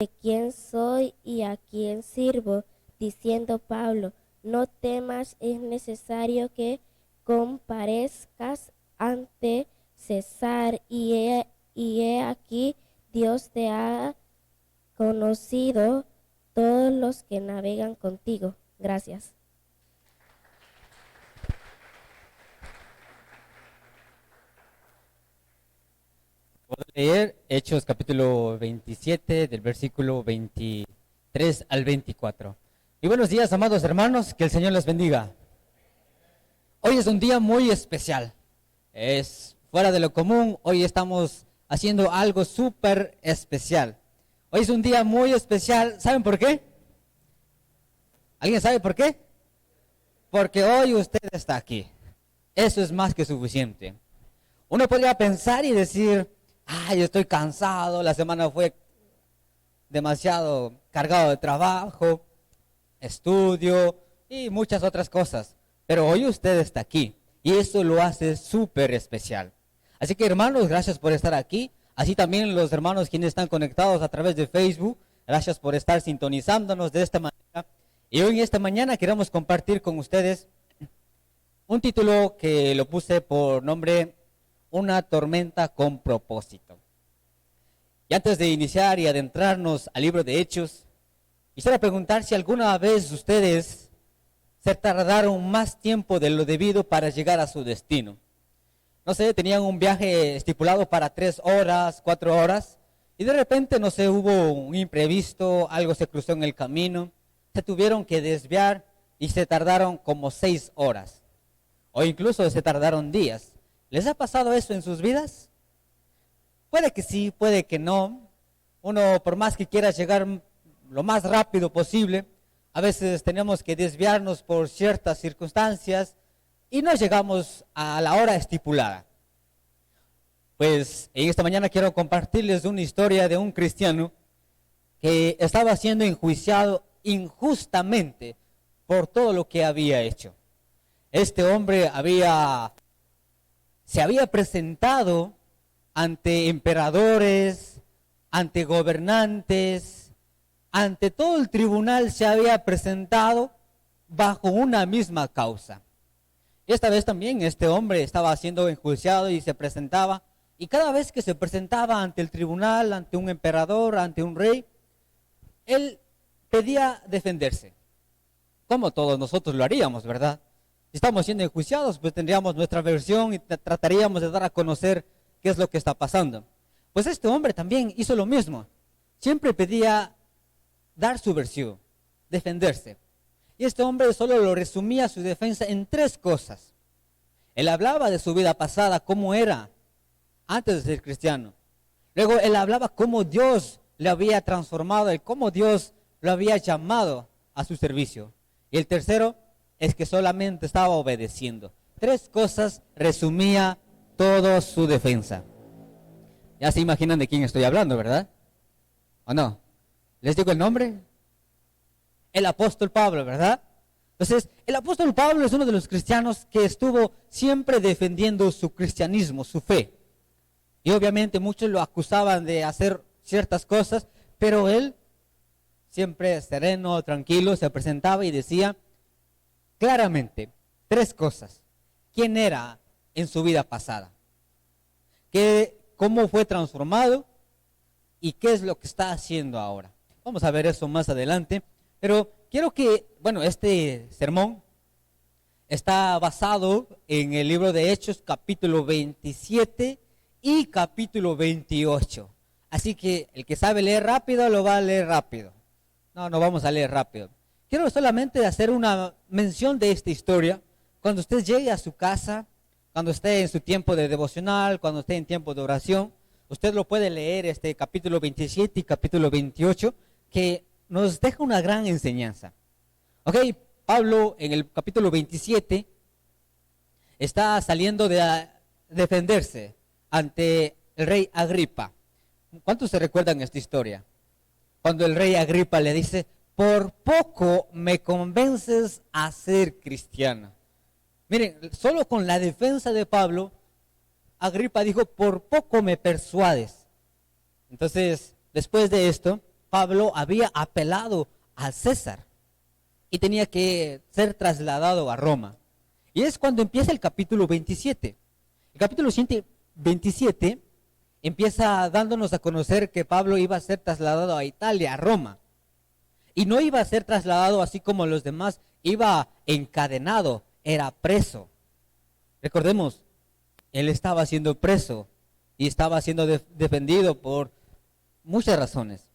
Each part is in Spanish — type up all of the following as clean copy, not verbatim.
quién soy y a quién sirvo, diciendo Pablo, no temas, es necesario que comparezcas ante César, y he aquí, Dios te ha conocido todos los que navegan contigo. Gracias. Puedo leer Hechos capítulo 27 del versículo 23 al 24. Y buenos días, amados hermanos, que el Señor les bendiga. Hoy es un día muy especial, es fuera de lo común. Hoy estamos haciendo algo súper especial. Hoy es un día muy especial, ¿saben por qué? ¿Alguien sabe por qué? Porque hoy usted está aquí. Eso es más que suficiente. Uno podría pensar y decir, ay, estoy cansado, la semana fue demasiado cargado de trabajo, estudio y muchas otras cosas. Pero hoy usted está aquí y eso lo hace súper especial. Así que hermanos, gracias por estar aquí. Así también los hermanos quienes están conectados a través de Facebook, gracias por estar sintonizándonos de esta manera. Y hoy en esta mañana queremos compartir con ustedes un título que lo puse por nombre Una tormenta con propósito. Y antes de iniciar y adentrarnos al libro de Hechos, quisiera preguntar si alguna vez ustedes se tardaron más tiempo de lo debido para llegar a su destino. No sé, tenían un viaje estipulado para 3 horas, 4 horas, y de repente, no sé, hubo un imprevisto, algo se cruzó en el camino, se tuvieron que desviar y se tardaron como 6 horas. O incluso se tardaron días. ¿Les ha pasado eso en sus vidas? Puede que sí, puede que no. Uno, por más que quiera llegar lo más rápido posible, a veces tenemos que desviarnos por ciertas circunstancias y no llegamos a la hora estipulada. Pues en esta mañana quiero compartirles una historia de un cristiano que estaba siendo enjuiciado injustamente por todo lo que había hecho. Este hombre se había presentado ante emperadores, ante gobernantes, ante todo el tribunal se había presentado bajo una misma causa. Esta vez también este hombre estaba siendo enjuiciado y se presentaba, y cada vez que se presentaba ante el tribunal, ante un emperador, ante un rey, él pedía defenderse, como todos nosotros lo haríamos, ¿verdad? Si estamos siendo enjuiciados, pues tendríamos nuestra versión y trataríamos de dar a conocer qué es lo que está pasando. Pues este hombre también hizo lo mismo. Siempre pedía dar su versión, defenderse. Y este hombre solo lo resumía su defensa en 3 cosas. Él hablaba de su vida pasada, cómo era antes de ser cristiano. Luego él hablaba cómo Dios le había transformado, cómo Dios lo había llamado a su servicio. Y el tercero es que solamente estaba obedeciendo. 3 cosas resumía toda su defensa. Ya se imaginan de quién estoy hablando, ¿verdad? ¿O no? ¿Les digo el nombre? El apóstol Pablo, ¿verdad? Entonces, el apóstol Pablo es uno de los cristianos que estuvo siempre defendiendo su cristianismo, su fe. Y obviamente muchos lo acusaban de hacer ciertas cosas, pero él, siempre sereno, tranquilo, se presentaba y decía claramente 3 cosas. ¿Quién era en su vida pasada? ¿Cómo fue transformado? ¿Y qué es lo que está haciendo ahora? Vamos a ver eso más adelante. Pero quiero que, este sermón está basado en el libro de Hechos, capítulo 27 y capítulo 28. Así que el que sabe leer rápido, lo va a leer rápido. No vamos a leer rápido. Quiero solamente hacer una mención de esta historia. Cuando usted llegue a su casa, cuando esté en su tiempo de devocional, cuando esté en tiempo de oración, usted lo puede leer, este capítulo 27 y capítulo 28, que nos deja una gran enseñanza. Ok, Pablo en el capítulo 27 está saliendo de defenderse ante el rey Agripa. ¿Cuántos se recuerdan esta historia? Cuando el rey Agripa le dice, por poco me convences a ser cristiano. Miren, solo con la defensa de Pablo, Agripa dijo, por poco me persuades. Entonces, después de esto, Pablo había apelado al César y tenía que ser trasladado a Roma. Y es cuando empieza el capítulo 27. El capítulo 27 empieza dándonos a conocer que Pablo iba a ser trasladado a Italia, a Roma. Y no iba a ser trasladado así como los demás, iba encadenado, era preso. Recordemos, él estaba siendo preso y estaba siendo defendido por muchas razones.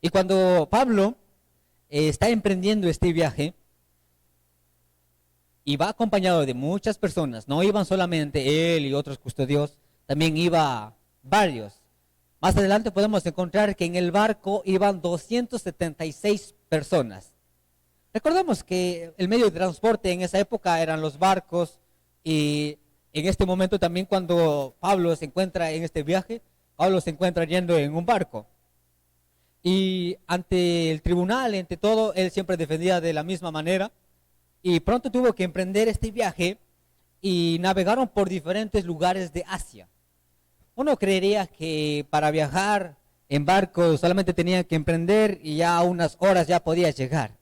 Y cuando Pablo está emprendiendo este viaje, y va acompañado de muchas personas, no iban solamente él y otros custodios, también iba varios. Más adelante podemos encontrar que en el barco iban 276 personas. Recordemos que el medio de transporte en esa época eran los barcos, y en este momento también cuando Pablo se encuentra en este viaje, Pablo se encuentra yendo en un barco. Y ante el tribunal, ante todo, él siempre defendía de la misma manera. Y pronto tuvo que emprender este viaje y navegaron por diferentes lugares de Asia. Uno creería que para viajar en barco solamente tenía que emprender y ya a unas horas ya podía llegar.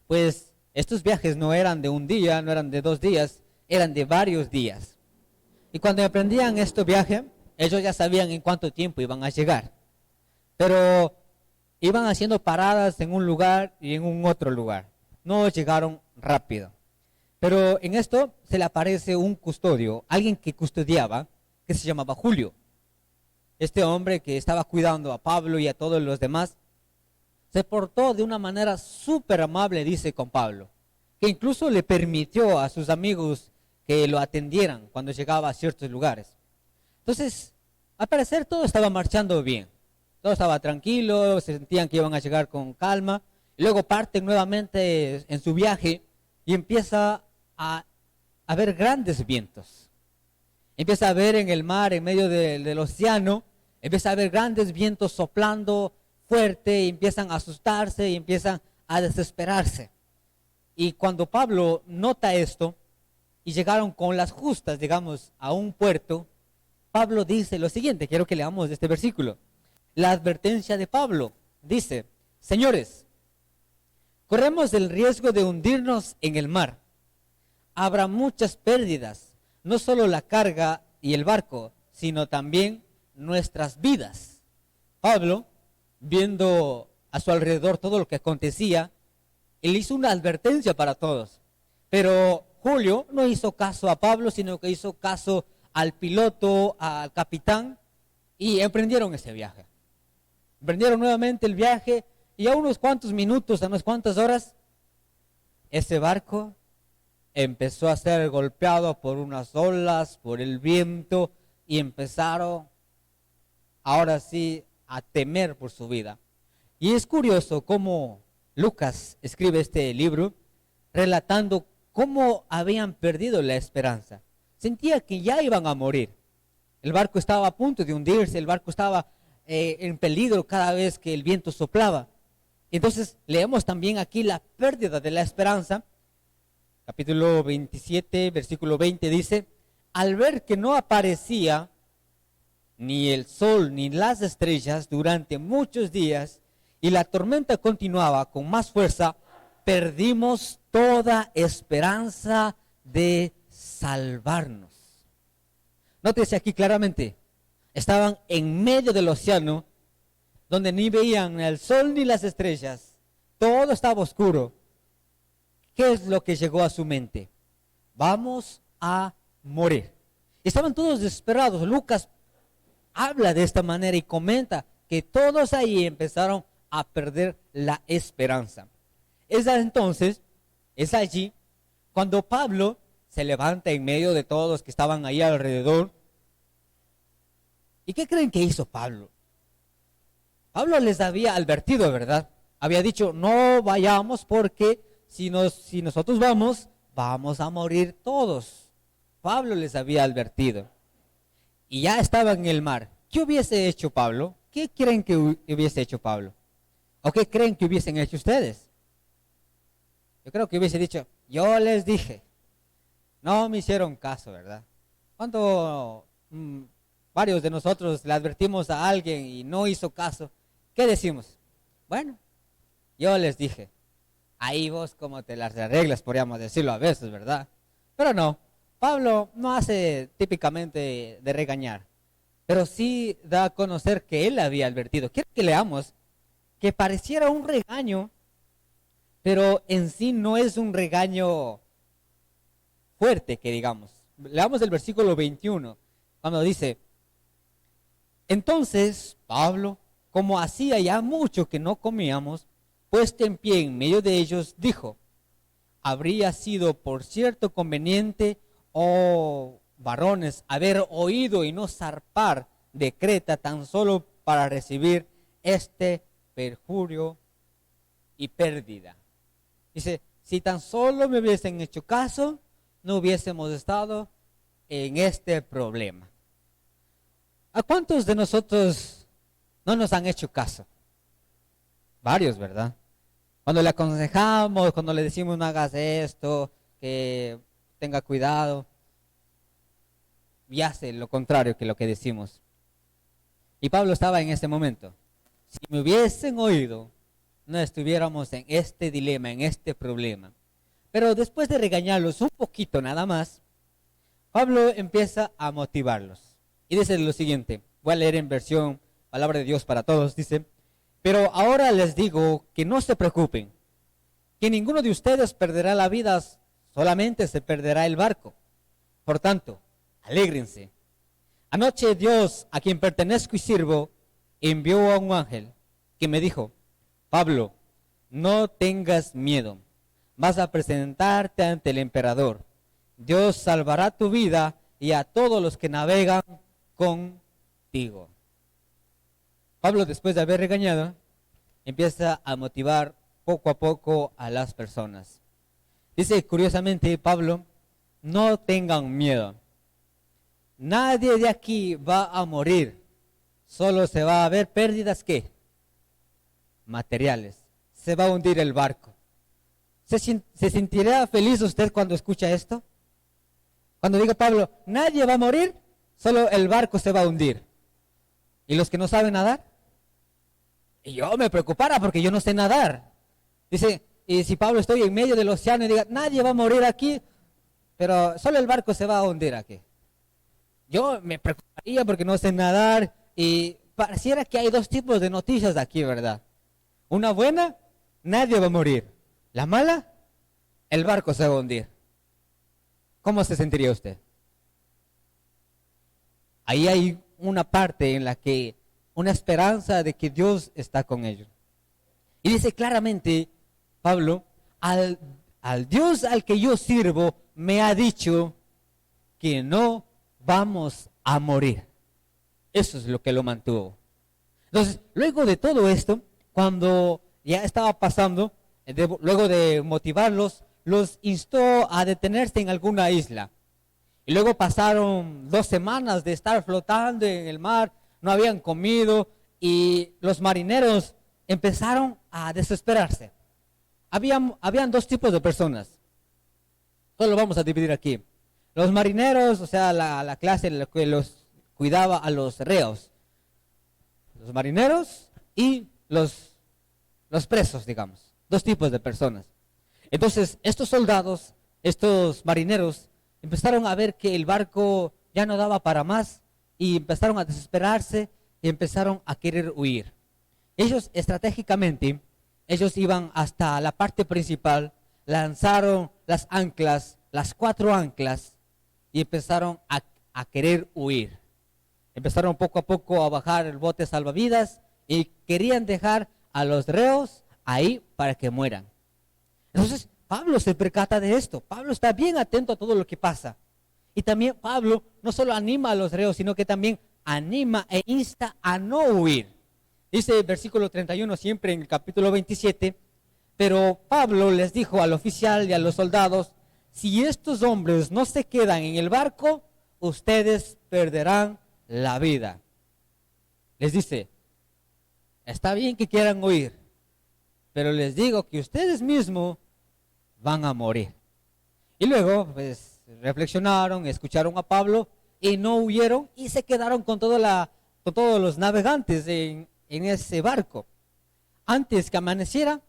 Pues estos viajes no eran de un día, no eran de 2 días, eran de varios días. Y cuando emprendían este viaje, ellos ya sabían en cuánto tiempo iban a llegar. Pero iban haciendo paradas en un lugar y en un otro lugar. No llegaron rápido. Pero en esto se le aparece un custodio, alguien que custodiaba, que se llamaba Julio. Este hombre que estaba cuidando a Pablo y a todos los demás, se portó de una manera súper amable, dice, con Pablo, que incluso le permitió a sus amigos que lo atendieran cuando llegaba a ciertos lugares. Entonces, al parecer todo estaba marchando bien. Todo estaba tranquilo, se sentían que iban a llegar con calma. Y luego parten nuevamente en su viaje y empieza a haber grandes vientos. Empieza a ver en el mar, en medio del océano, empieza a haber grandes vientos soplando fuerte y empiezan a asustarse y empiezan a desesperarse. Y cuando Pablo nota esto y llegaron con las justas, digamos, a un puerto, Pablo dice lo siguiente, quiero que leamos este versículo. La advertencia de Pablo dice: señores, corremos el riesgo de hundirnos en el mar. Habrá muchas pérdidas, no solo la carga y el barco, sino también nuestras vidas. Pablo, viendo a su alrededor todo lo que acontecía, él hizo una advertencia para todos. Pero Julio no hizo caso a Pablo, sino que hizo caso al piloto, al capitán, y emprendieron ese viaje. Emprendieron nuevamente el viaje y a unos cuantos minutos, a unas cuantas horas, ese barco empezó a ser golpeado por unas olas, por el viento, y empezaron ahora sí a temer por su vida. Y es curioso cómo Lucas escribe este libro relatando cómo habían perdido la esperanza. Sentía que ya iban a morir. El barco estaba a punto de hundirse, el barco estaba en peligro cada vez que el viento soplaba. Entonces leemos también aquí la pérdida de la esperanza. Capítulo 27, versículo 20 dice: al ver que no aparecía ni el sol ni las estrellas durante muchos días y la tormenta continuaba con más fuerza, perdimos toda esperanza de salvarnos. Nótese aquí claramente, estaban en medio del océano, donde ni veían el sol ni las estrellas, todo estaba oscuro. ¿Qué es lo que llegó a su mente? Vamos a morir. Estaban todos desesperados. Lucas habla de esta manera y comenta que todos ahí empezaron a perder la esperanza. Es entonces, es allí, cuando Pablo se levanta en medio de todos los que estaban ahí alrededor. ¿Y qué creen que hizo Pablo? Pablo les había advertido, ¿verdad? Había dicho, no vayamos porque si nosotros vamos a morir todos. Pablo les había advertido. Y ya estaba en el mar. ¿Qué hubiese hecho Pablo? ¿Qué creen que hubiese hecho Pablo? ¿O qué creen que hubiesen hecho ustedes? Yo creo que hubiese dicho, yo les dije. No me hicieron caso, ¿verdad? Cuando varios de nosotros le advertimos a alguien y no hizo caso, ¿qué decimos? bueno, yo les dije, ahí vos como te las arreglas, podríamos decirlo a veces, ¿verdad? Pero no, Pablo no hace típicamente de regañar, pero sí da a conocer que él había advertido. Quiero que leamos que pareciera un regaño, pero en sí no es un regaño fuerte, que digamos. Leamos el versículo 21, cuando dice, entonces Pablo, como hacía ya mucho que no comíamos, puesto en pie en medio de ellos, dijo, habría sido por cierto conveniente, oh varones, haber oído y no zarpar de Creta tan solo para recibir este perjurio y pérdida. Dice, si tan solo me hubiesen hecho caso, no hubiésemos estado en este problema. ¿A cuántos de nosotros no nos han hecho caso? Varios, ¿verdad? Cuando le aconsejamos, cuando le decimos no hagas esto, que tenga cuidado, y hace lo contrario que lo que decimos. Y Pablo estaba en ese momento. Si me hubiesen oído, no estuviéramos en este dilema, en este problema. Pero después de regañarlos un poquito nada más, Pablo empieza a motivarlos. Y dice lo siguiente, voy a leer en versión Palabra de Dios para Todos, dice, pero ahora les digo que no se preocupen, que ninguno de ustedes perderá la vida, solamente se perderá el barco. Por tanto, alégrense. Anoche Dios, a quien pertenezco y sirvo, envió a un ángel que me dijo, Pablo, no tengas miedo, vas a presentarte ante el emperador. Dios salvará tu vida y a todos los que navegan contigo. Pablo, después de haber regañado, empieza a motivar poco a poco a las personas. Dice curiosamente Pablo, no tengan miedo. Nadie de aquí va a morir. Solo se va a ver pérdidas, ¿qué? Materiales. Se va a hundir el barco. ¿Se sentirá feliz usted cuando escucha esto? Cuando diga Pablo, nadie va a morir, solo el barco se va a hundir. ¿Y los que no saben nadar? Y yo me preocupara porque yo no sé nadar. Dice, y si Pablo estoy en medio del océano y diga, nadie va a morir aquí, pero solo el barco se va a hundir aquí. Yo me preocuparía porque no sé nadar y pareciera que hay dos tipos de noticias aquí, ¿verdad? Una buena, nadie va a morir. La mala, el barco se va a hundir. ¿Cómo se sentiría usted? Ahí hay una parte en la que, una esperanza de que Dios está con ellos. Y dice claramente, Pablo, al Dios al que yo sirvo me ha dicho que no vamos a morir. Eso es lo que lo mantuvo. Entonces, luego de todo esto, cuando ya estaba pasando, luego de motivarlos, los instó a detenerse en alguna isla. Y luego pasaron 2 semanas de estar flotando en el mar, no habían comido y los marineros empezaron a desesperarse. Habían 2 tipos de personas. Solo lo vamos a dividir aquí. Los marineros, o sea, la clase en la que los cuidaba a los reos. Los marineros y los presos, digamos. 2 tipos de personas. Entonces, estos soldados, estos marineros, empezaron a ver que el barco ya no daba para más y empezaron a desesperarse y empezaron a querer huir. Ellos estratégicamente, ellos iban hasta la parte principal, lanzaron las anclas, las 4 anclas y empezaron a querer huir. Empezaron poco a poco a bajar el bote salvavidas y querían dejar a los reos ahí para que mueran. Entonces, Pablo se percata de esto. Pablo está bien atento a todo lo que pasa. Y también Pablo no solo anima a los reos, sino que también anima e insta a no huir. Dice el versículo 31, siempre en el capítulo 27, pero Pablo les dijo al oficial y a los soldados, si estos hombres no se quedan en el barco, ustedes perderán la vida. Les dice, está bien que quieran huir, pero les digo que ustedes mismos van a morir. Y luego, pues, reflexionaron, escucharon a Pablo y no huyeron y se quedaron con todos los navegantes en ese barco. antes que amaneciera,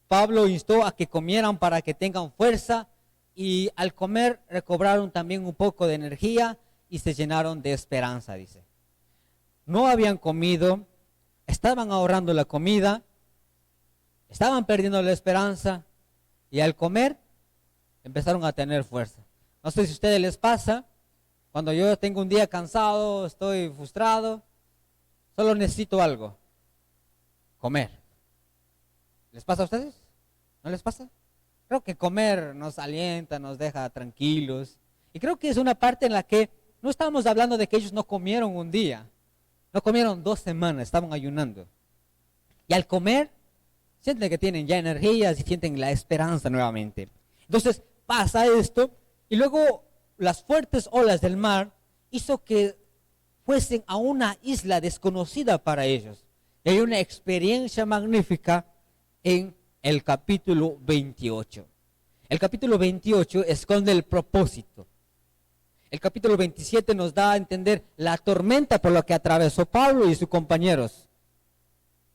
Pablo instó a que comieran para que tengan fuerza, y al comer recobraron también un poco de energía y se llenaron de esperanza, dice. No habían comido, estaban ahorrando la comida, estaban perdiendo la esperanza, y al comer empezaron a tener fuerza. No sé si a ustedes les pasa, cuando yo tengo un día cansado, estoy frustrado, solo necesito algo: comer. ¿Les pasa a ustedes? ¿No les pasa? Creo que comer nos alienta, nos deja tranquilos. Y creo que es una parte en la que no estamos hablando de que ellos no comieron un día, no comieron 2 semanas, estaban ayunando. Y al comer, sienten que tienen ya energías y sienten la esperanza nuevamente. Entonces pasa esto, y luego las fuertes olas del mar hizo que fuesen a una isla desconocida para ellos. Y hay una experiencia magnífica en el capítulo 28. El capítulo 28 esconde el propósito. El capítulo 27 nos da a entender la tormenta por la que atravesó Pablo y sus compañeros.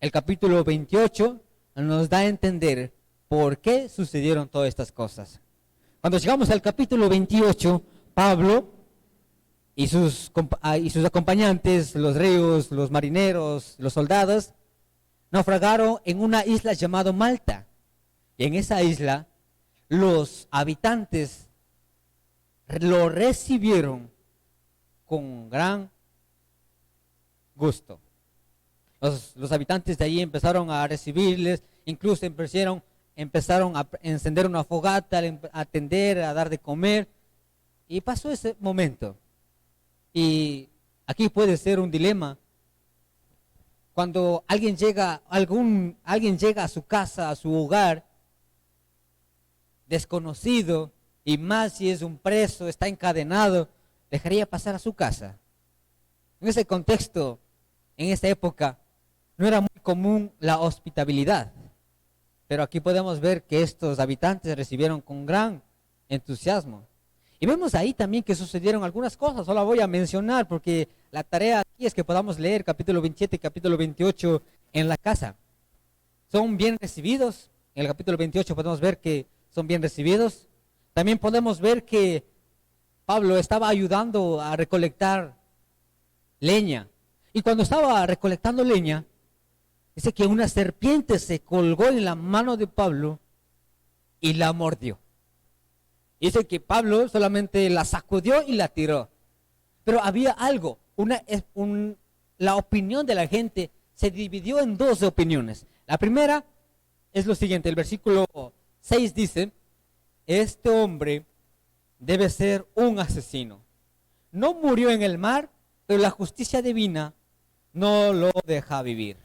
El capítulo 28 nos da a entender por qué sucedieron todas estas cosas. Cuando llegamos al capítulo 28, Pablo y sus acompañantes, los reos, los marineros, los soldados, naufragaron en una isla llamada Malta. Y en esa isla, los habitantes lo recibieron con gran gusto. Los habitantes de allí empezaron a recibirles, incluso empezaron a encender una fogata, a atender, a dar de comer. Y pasó ese momento. Y aquí puede ser un dilema. Cuando alguien llega a su casa, a su hogar, desconocido, y más si es un preso, está encadenado, dejaría pasar a su casa. En ese contexto, en esa época, no era muy común la hospitalidad. Pero aquí podemos ver que estos habitantes recibieron con gran entusiasmo. Y vemos ahí también que sucedieron algunas cosas, solo voy a mencionar porque la tarea aquí es que podamos leer capítulo 27 y capítulo 28 en la casa. Son bien recibidos, en el capítulo 28 podemos ver que son bien recibidos. También podemos ver que Pablo estaba ayudando a recolectar leña. Y cuando estaba recolectando leña, dice que una serpiente se colgó en la mano de Pablo y la mordió. Dice que Pablo solamente la sacudió y la tiró. Pero había algo, la opinión de la gente se dividió en 2 opiniones. La primera es lo siguiente, el versículo 6 dice: este hombre debe ser un asesino. No murió en el mar, pero la justicia divina no lo deja vivir.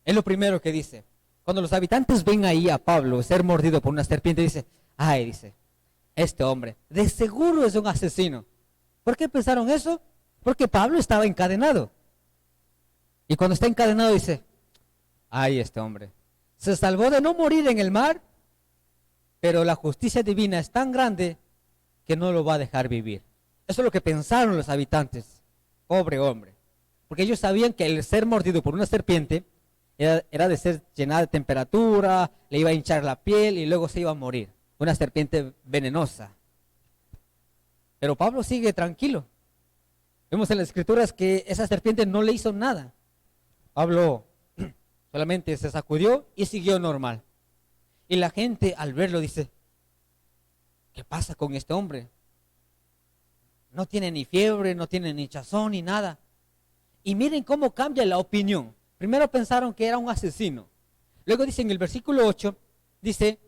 Es lo primero que dice. Cuando los habitantes ven ahí a Pablo ser mordido por una serpiente, dice, este hombre de seguro es un asesino. ¿Por qué pensaron eso? Porque Pablo estaba encadenado. Y cuando está encadenado dice, este hombre se salvó de no morir en el mar, pero la justicia divina es tan grande que no lo va a dejar vivir. Eso es lo que pensaron los habitantes. Pobre hombre. Porque ellos sabían que el ser mordido por una serpiente era de ser llenada de temperatura, le iba a hinchar la piel y luego se iba a morir. Una serpiente venenosa. Pero Pablo sigue tranquilo. Vemos en las escrituras que esa serpiente no le hizo nada. Pablo solamente se sacudió y siguió normal. Y la gente al verlo dice, ¿qué pasa con este hombre? No tiene ni fiebre, no tiene ni hinchazón ni nada. Y miren cómo cambia la opinión. Primero pensaron que era un asesino. Luego dice en el versículo 8, dice,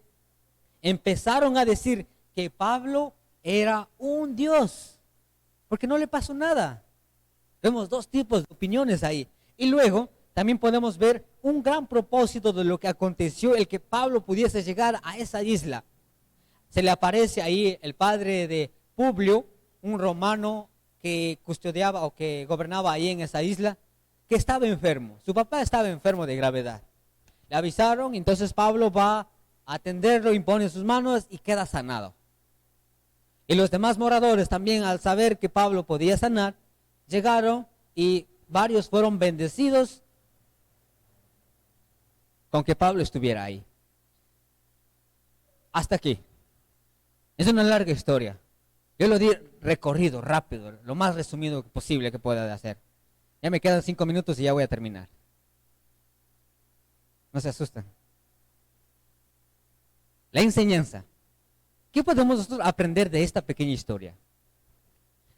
empezaron a decir que Pablo era un dios, porque no le pasó nada. Vemos 2 tipos de opiniones ahí. Y luego también podemos ver un gran propósito de lo que aconteció, el que Pablo pudiese llegar a esa isla. Se le aparece ahí el padre de Publio, un romano que custodiaba o que gobernaba ahí en esa isla, que estaba enfermo. Su papá estaba enfermo de gravedad. Le avisaron, entonces Pablo va a atenderlo, impone sus manos y queda sanado. Y los demás moradores también, al saber que Pablo podía sanar, llegaron y varios fueron bendecidos con que Pablo estuviera ahí. Hasta aquí. Es una larga historia. Yo lo di recorrido, rápido, lo más resumido posible que pueda hacer. Ya me quedan 5 minutos y ya voy a terminar. No se asustan. La enseñanza. ¿Qué podemos nosotros aprender de esta pequeña historia?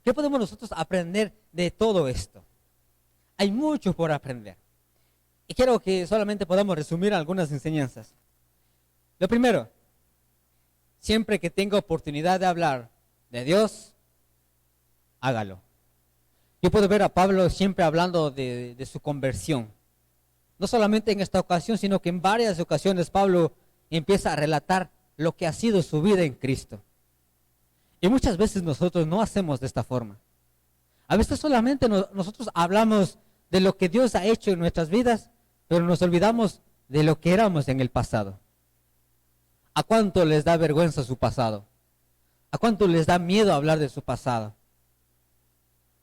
¿Qué podemos nosotros aprender de todo esto? Hay mucho por aprender. Y quiero que solamente podamos resumir algunas enseñanzas. Lo primero, siempre que tenga oportunidad de hablar de Dios, hágalo. Yo puedo ver a Pablo siempre hablando de su conversión. No solamente en esta ocasión, sino que en varias ocasiones Pablo empieza a relatar lo que ha sido su vida en Cristo. Y muchas veces nosotros no hacemos de esta forma. A veces solamente nosotros hablamos de lo que Dios ha hecho en nuestras vidas, pero nos olvidamos de lo que éramos en el pasado. ¿A cuánto les da vergüenza su pasado? ¿A cuánto les da miedo hablar de su pasado?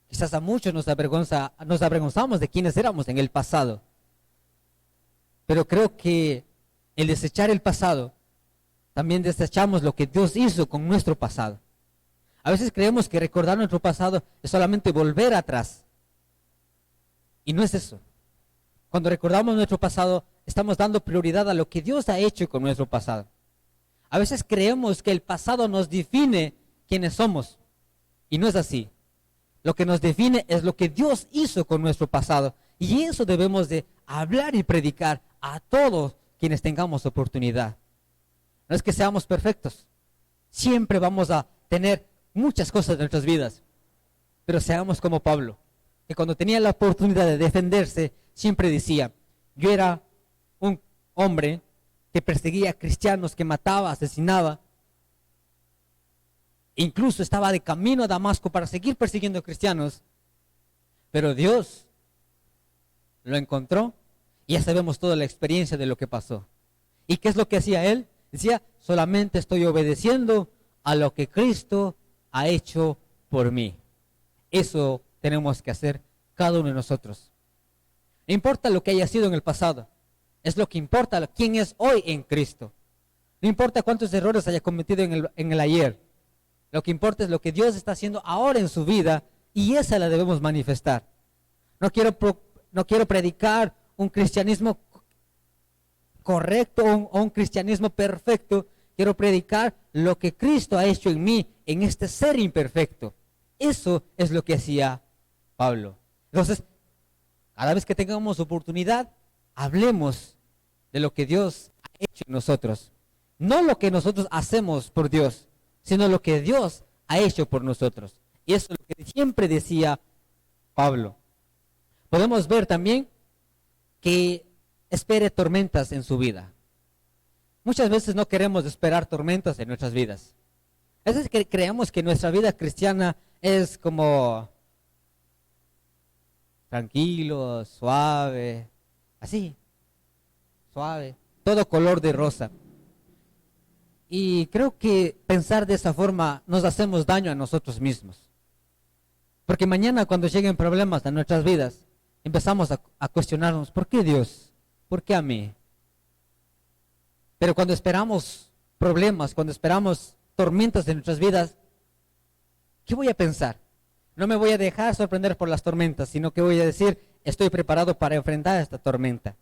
Quizás a muchos nos avergonzamos de quienes éramos en el pasado. Pero creo que el desechar el pasado, también desechamos lo que Dios hizo con nuestro pasado. A veces creemos que recordar nuestro pasado es solamente volver atrás. Y no es eso. Cuando recordamos nuestro pasado, estamos dando prioridad a lo que Dios ha hecho con nuestro pasado. A veces creemos que el pasado nos define quiénes somos. Y no es así. Lo que nos define es lo que Dios hizo con nuestro pasado. Y eso debemos de hablar y predicar a todos quienes tengamos oportunidad. No es que seamos perfectos. Siempre vamos a tener muchas cosas en nuestras vidas. Pero seamos como Pablo, que cuando tenía la oportunidad de defenderse, siempre decía, yo era un hombre que perseguía a cristianos, que mataba, asesinaba. Incluso estaba de camino a Damasco para seguir persiguiendo a cristianos. Pero Dios lo encontró y ya sabemos toda la experiencia de lo que pasó. ¿Y qué es lo que hacía él? Decía, solamente estoy obedeciendo a lo que Cristo ha hecho por mí. Eso tenemos que hacer cada uno de nosotros. No importa lo que haya sido en el pasado, es lo que importa quién es hoy en Cristo. No importa cuántos errores haya cometido en el ayer. Lo que importa es lo que Dios está haciendo ahora en su vida y esa la debemos manifestar. No quiero predicar un cristianismo correcto o un cristianismo perfecto. Quiero predicar lo que Cristo ha hecho en mí, en este ser imperfecto. Eso es lo que hacía Pablo. Entonces, cada vez que tengamos oportunidad, hablemos de lo que Dios ha hecho en nosotros. No lo que nosotros hacemos por Dios, sino lo que Dios ha hecho por nosotros. Y eso es lo que siempre decía Pablo. Podemos ver también que espere tormentas en su vida. Muchas veces no queremos esperar tormentas en nuestras vidas. A veces creemos que nuestra vida cristiana es como tranquilo, suave, así, suave, todo color de rosa. Y creo que pensar de esa forma nos hacemos daño a nosotros mismos. Porque mañana cuando lleguen problemas a nuestras vidas, empezamos a cuestionarnos, ¿por qué Dios? ¿Por qué a mí? Pero cuando esperamos problemas, cuando esperamos tormentas en nuestras vidas, ¿qué voy a pensar? No me voy a dejar sorprender por las tormentas, sino que voy a decir, estoy preparado para enfrentar esta tormenta.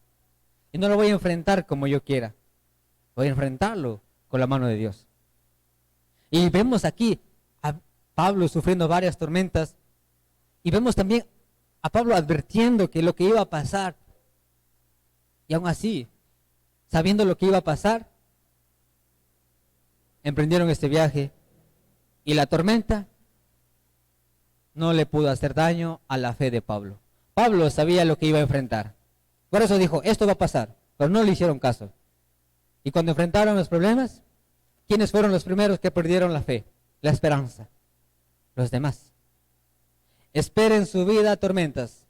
Y no lo voy a enfrentar como yo quiera. Voy a enfrentarlo con la mano de Dios. Y vemos aquí a Pablo sufriendo varias tormentas. Y vemos también a Pablo advirtiendo que lo que iba a pasar. Y aún así, sabiendo lo que iba a pasar, emprendieron este viaje. Y la tormenta no le pudo hacer daño a la fe de Pablo. Pablo sabía lo que iba a enfrentar. Por eso dijo, esto va a pasar. Pero no le hicieron caso. Y cuando enfrentaron los problemas, ¿quiénes fueron los primeros que perdieron la fe? La esperanza. Los demás. Esperen en su vida tormentas.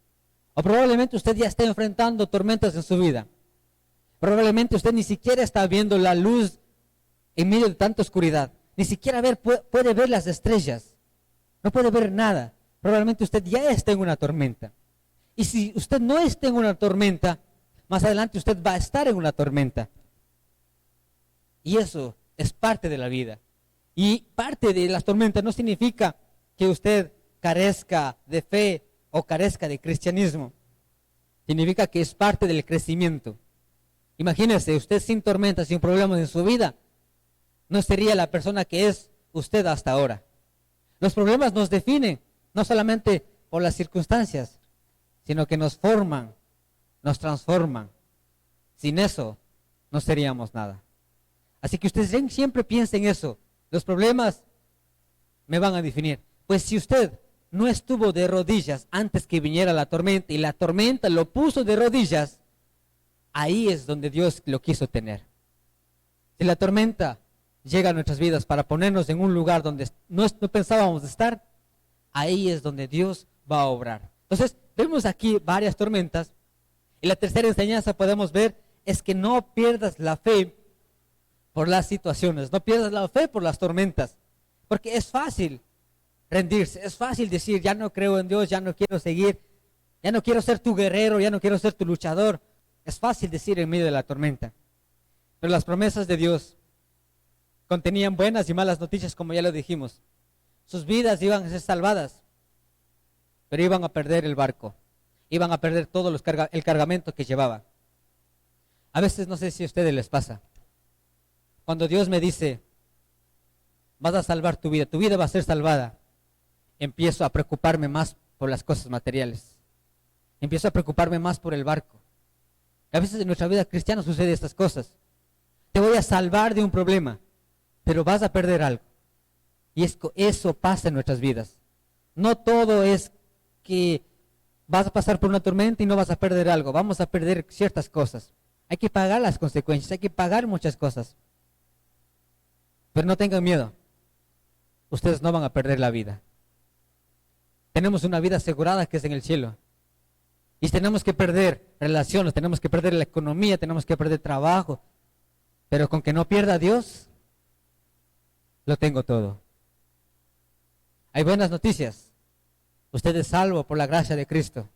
O probablemente usted ya esté enfrentando tormentas en su vida. Probablemente usted ni siquiera está viendo la luz en medio de tanta oscuridad. Ni siquiera puede ver las estrellas. No puede ver nada. Probablemente usted ya está en una tormenta. Y si usted no está en una tormenta, más adelante usted va a estar en una tormenta. Y eso es parte de la vida. Y parte de las tormentas no significa que usted carezca de fe o carezca de cristianismo. Significa que es parte del crecimiento. Imagínese, usted sin tormentas, sin problemas en su vida, no sería la persona que es usted hasta ahora. Los problemas nos definen, no solamente por las circunstancias, sino que nos forman, nos transforman. Sin eso, no seríamos nada. Así que usted siempre piense en eso. Los problemas me van a definir. Pues si usted no estuvo de rodillas antes que viniera la tormenta y la tormenta lo puso de rodillas, ahí es donde Dios lo quiso tener. Si la tormenta llega a nuestras vidas para ponernos en un lugar donde no pensábamos estar, ahí es donde Dios va a obrar. Entonces, vemos aquí varias tormentas. Y la tercera enseñanza podemos ver es que no pierdas la fe por las situaciones, no pierdas la fe por las tormentas, porque es fácil rendirse, es fácil decir, ya no creo en Dios, ya no quiero seguir, ya no quiero ser tu guerrero, ya no quiero ser tu luchador. Es fácil decir en medio de la tormenta, pero las promesas de Dios contenían buenas y malas noticias, como ya lo dijimos. Sus vidas iban a ser salvadas, pero iban a perder el barco, iban a perder todo el cargamento que llevaban. A veces no sé si a ustedes les pasa, cuando Dios me dice, vas a salvar tu vida va a ser salvada, empiezo a preocuparme más por las cosas materiales, empiezo a preocuparme más por el barco. A veces en nuestra vida cristiana sucede estas cosas. Te voy a salvar de un problema, pero vas a perder algo. Y eso pasa en nuestras vidas. No todo es que vas a pasar por una tormenta y no vas a perder algo. Vamos a perder ciertas cosas. Hay que pagar las consecuencias, hay que pagar muchas cosas. Pero no tengan miedo. Ustedes no van a perder la vida. Tenemos una vida asegurada que es en el cielo. Y tenemos que perder relaciones, tenemos que perder la economía, tenemos que perder trabajo. Pero con que no pierda a Dios, lo tengo todo. Hay buenas noticias. Usted es salvo por la gracia de Cristo.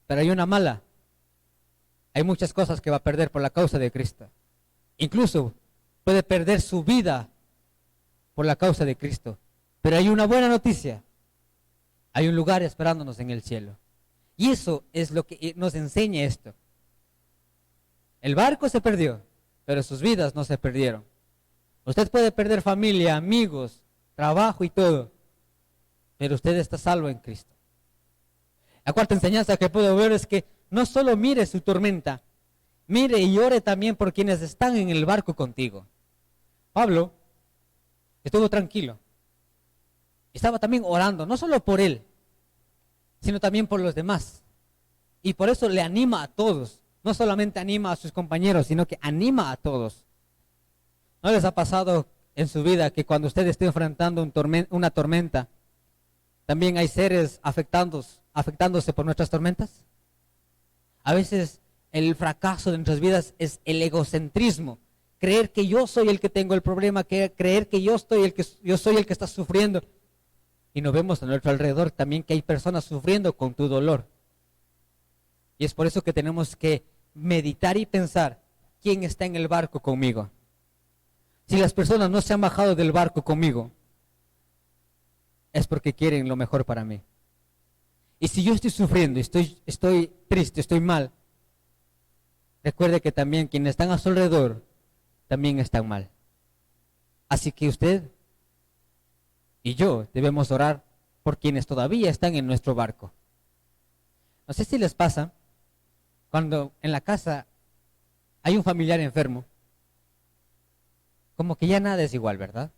Pero hay una mala. Hay muchas cosas que va a perder por la causa de Cristo. Incluso puede perder su vida por la causa de Cristo. Pero hay una buena noticia. Hay un lugar esperándonos en el cielo. Y eso es lo que nos enseña esto. El barco se perdió, pero sus vidas no se perdieron. Usted puede perder familia, amigos, trabajo y todo, pero usted está salvo en Cristo. La cuarta enseñanza que puedo ver es que no solo mire su tormenta, mire y ore también por quienes están en el barco contigo. Pablo estuvo tranquilo. Estaba también orando, no solo por él, sino también por los demás. Y por eso le anima a todos. No solamente anima a sus compañeros, sino que anima a todos. ¿No les ha pasado en su vida que cuando usted esté enfrentando una tormenta, también hay seres afectándose por nuestras tormentas? A veces el fracaso de nuestras vidas es el egocentrismo. Creer que yo soy el que tengo el problema, creer que yo soy el que está sufriendo. Y nos vemos a nuestro alrededor también que hay personas sufriendo con tu dolor. Y es por eso que tenemos que meditar y pensar, ¿quién está en el barco conmigo? Si las personas no se han bajado del barco conmigo, es porque quieren lo mejor para mí. Y si yo estoy sufriendo, estoy triste, estoy mal, recuerde que también quienes están a su alrededor también están mal. Así que usted y yo debemos orar por quienes todavía están en nuestro barco. No sé si les pasa, cuando en la casa hay un familiar enfermo, como que ya nada es igual, ¿verdad?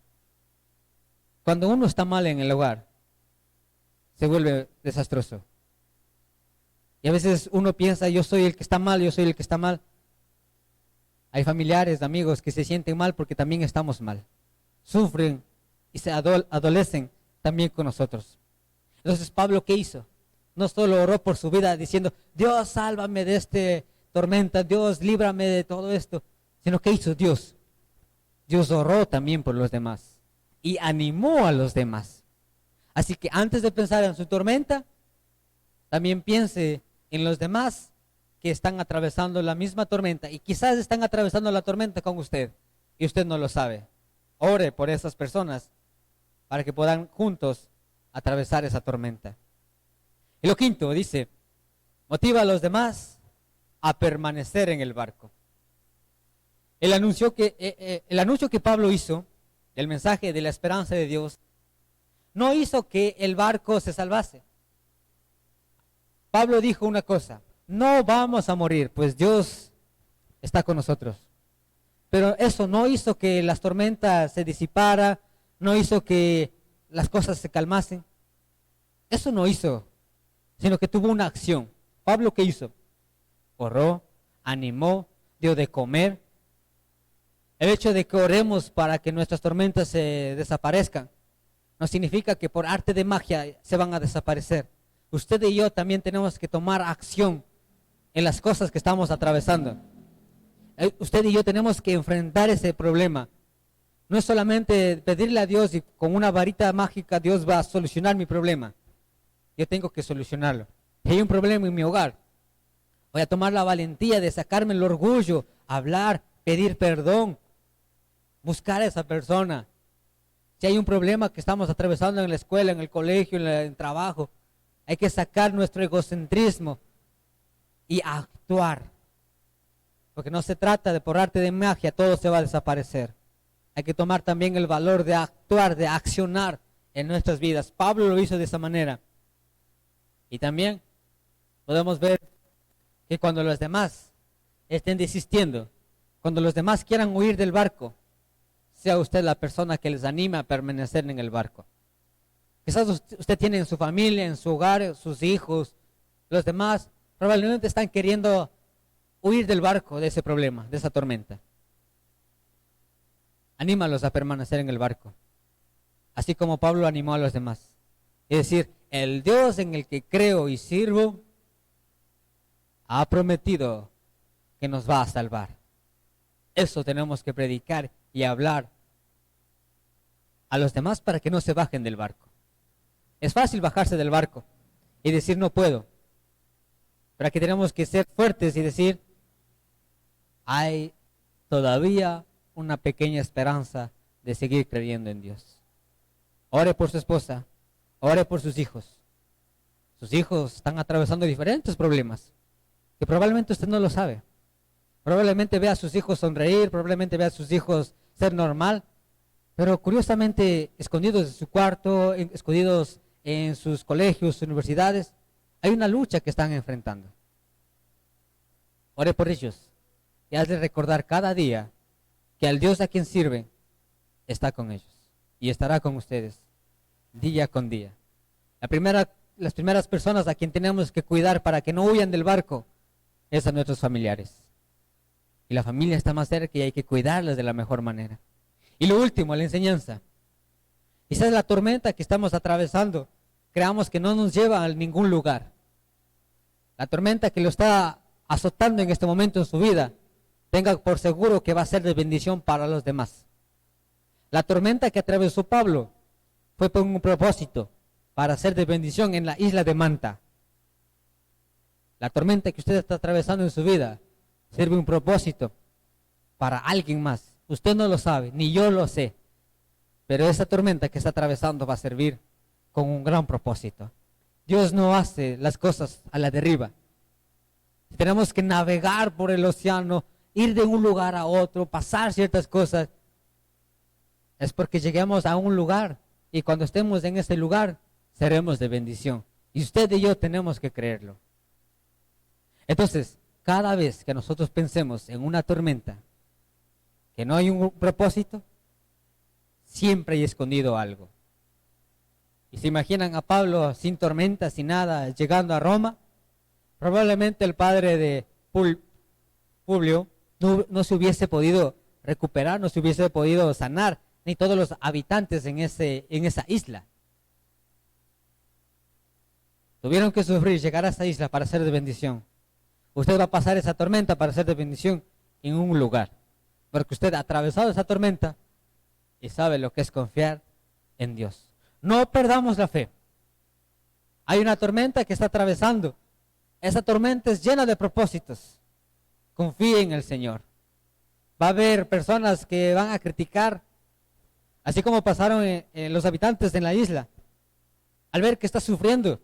Cuando uno está mal en el hogar, se vuelve desastroso. Y a veces uno piensa, yo soy el que está mal, yo soy el que está mal. Hay familiares, amigos que se sienten mal porque también estamos mal. Sufren y se adolecen también con nosotros. Entonces, Pablo, ¿qué hizo? No solo oró por su vida diciendo, Dios, sálvame de esta tormenta, Dios, líbrame de todo esto, sino ¿qué hizo Dios? Dios oró también por los demás y animó a los demás. Así que antes de pensar en su tormenta, también piense en los demás que están atravesando la misma tormenta y quizás están atravesando la tormenta con usted y usted no lo sabe. Ore por esas personas para que puedan juntos atravesar esa tormenta. Y lo quinto, dice, motiva a los demás a permanecer en el barco. El anuncio que Pablo hizo, el mensaje de la esperanza de Dios, no hizo que el barco se salvase. Pablo dijo una cosa: no vamos a morir, pues Dios está con nosotros. Pero eso no hizo que las tormentas se disiparan, no hizo que las cosas se calmasen. Eso no hizo, sino que tuvo una acción. Pablo, ¿qué hizo? Oró, animó, dio de comer. El hecho de que oremos para que nuestras tormentas se desaparezcan no significa que por arte de magia se van a desaparecer. Usted y yo también tenemos que tomar acción en las cosas que estamos atravesando. Usted y yo tenemos que enfrentar ese problema. No es solamente pedirle a Dios y con una varita mágica Dios va a solucionar mi problema. Yo tengo que solucionarlo. Si hay un problema en mi hogar, voy a tomar la valentía de sacarme el orgullo, hablar, pedir perdón, buscar a esa persona. Si hay un problema que estamos atravesando en la escuela, en el colegio, en el trabajo, hay que sacar nuestro egocentrismo y actuar. Porque no se trata de por arte de magia, todo se va a desaparecer. Hay que tomar también el valor de actuar, de accionar en nuestras vidas. Pablo lo hizo de esa manera. Y también podemos ver que cuando los demás estén desistiendo, cuando los demás quieran huir del barco, sea usted la persona que les anima a permanecer en el barco. Quizás usted tiene en su familia, en su hogar, sus hijos, los demás probablemente están queriendo huir del barco, de ese problema, de esa tormenta. Anímalos a permanecer en el barco, así como Pablo animó a los demás. Es decir, el Dios en el que creo y sirvo ha prometido que nos va a salvar. Eso tenemos que predicar y hablar a los demás para que no se bajen del barco. Es fácil bajarse del barco y decir no puedo, pero aquí tenemos que ser fuertes y decir hay todavía una pequeña esperanza de seguir creyendo en Dios. Ore por su esposa, ore por sus hijos. Sus hijos están atravesando diferentes problemas que probablemente usted no lo sabe. Probablemente vea a sus hijos sonreír, probablemente vea a sus hijos ser normal, pero curiosamente escondidos en su cuarto, escondidos en sus colegios, universidades, hay una lucha que están enfrentando. Ore por ellos y hazle recordar cada día que al Dios a quien sirven está con ellos y estará con ustedes día con día. Las primeras personas a quien tenemos que cuidar para que no huyan del barco es a nuestros familiares. Y la familia está más cerca y hay que cuidarles de la mejor manera. Y lo último, la enseñanza. Quizás la tormenta que estamos atravesando, creamos que no nos lleva a ningún lugar. La tormenta que lo está azotando en este momento en su vida, tenga por seguro que va a ser de bendición para los demás. La tormenta que atravesó Pablo fue por un propósito, para ser de bendición en la isla de Manta. La tormenta que usted está atravesando en su vida sirve un propósito para alguien más. Usted no lo sabe, ni yo lo sé, pero esa tormenta que está atravesando va a servir con un gran propósito. Dios no hace las cosas a la deriva. Tenemos que navegar por el océano, ir de un lugar a otro, pasar ciertas cosas. Es porque lleguemos a un lugar y cuando estemos en ese lugar seremos de bendición. Y usted y yo tenemos que creerlo. Entonces, cada vez que nosotros pensemos en una tormenta, que no hay un propósito, siempre hay escondido algo. Y se imaginan a Pablo sin tormenta, sin nada, llegando a Roma. Probablemente el padre de Publio no se hubiese podido recuperar, no se hubiese podido sanar, ni todos los habitantes en esa isla. Tuvieron que sufrir, llegar a esa isla para ser de bendición. Usted va a pasar esa tormenta para ser de bendición en un lugar. Porque usted ha atravesado esa tormenta y sabe lo que es confiar en Dios. No perdamos la fe. Hay una tormenta que está atravesando Esa tormenta es llena de propósitos. Confíe en el Señor. Va a haber personas que van a criticar, así como pasaron los habitantes en la isla. Al ver que está sufriendo,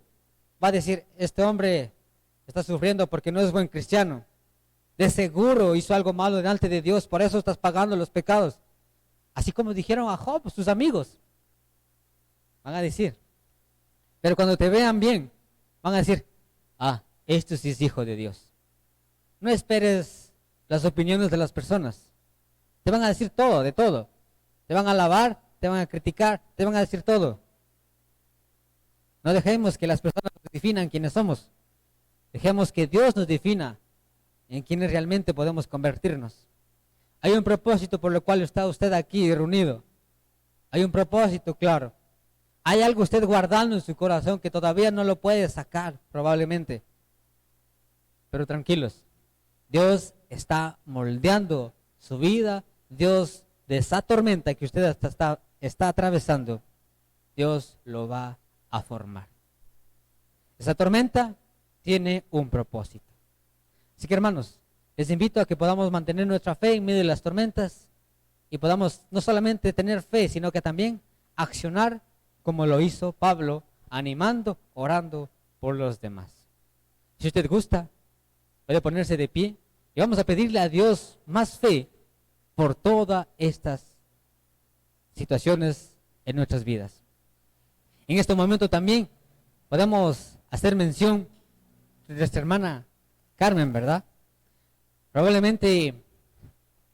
va a decir, este hombre está sufriendo porque no es buen cristiano. De seguro hizo algo malo delante de Dios, por eso estás pagando los pecados. Así como dijeron a Job, sus amigos. Van a decir. Pero cuando te vean bien, van a decir, ah, esto sí es hijo de Dios. No esperes las opiniones de las personas. Te van a decir todo, de todo. Te van a alabar, te van a criticar, te van a decir todo. No dejemos que las personas nos definan quiénes somos. Dejemos que Dios nos defina en quienes realmente podemos convertirnos. Hay un propósito por lo cual está usted aquí reunido. Hay un propósito claro. Hay algo usted guardando en su corazón que todavía no lo puede sacar, probablemente. Pero tranquilos, Dios está moldeando su vida. Dios, de esa tormenta que usted está atravesando, Dios lo va a formar. Esa tormenta tiene un propósito. Así que, hermanos, les invito a que podamos mantener nuestra fe en medio de las tormentas y podamos no solamente tener fe, sino que también accionar como lo hizo Pablo, animando, orando por los demás. Si usted gusta, puede ponerse de pie y vamos a pedirle a Dios más fe por todas estas situaciones en nuestras vidas. En este momento también podemos hacer mención de nuestra hermana Carmen, ¿verdad? Probablemente,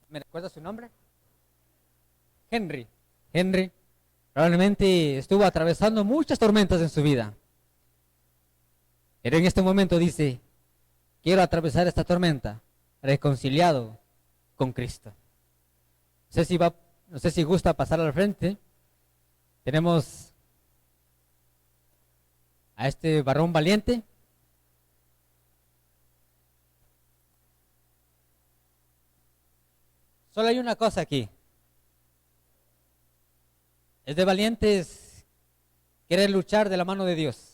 ¿me recuerda su nombre? Henry. Probablemente estuvo atravesando muchas tormentas en su vida. Pero en este momento dice, quiero atravesar esta tormenta reconciliado con Cristo. No sé si gusta pasar al frente. Tenemos a este varón valiente. Solo hay una cosa aquí. Es de valientes querer luchar de la mano de Dios.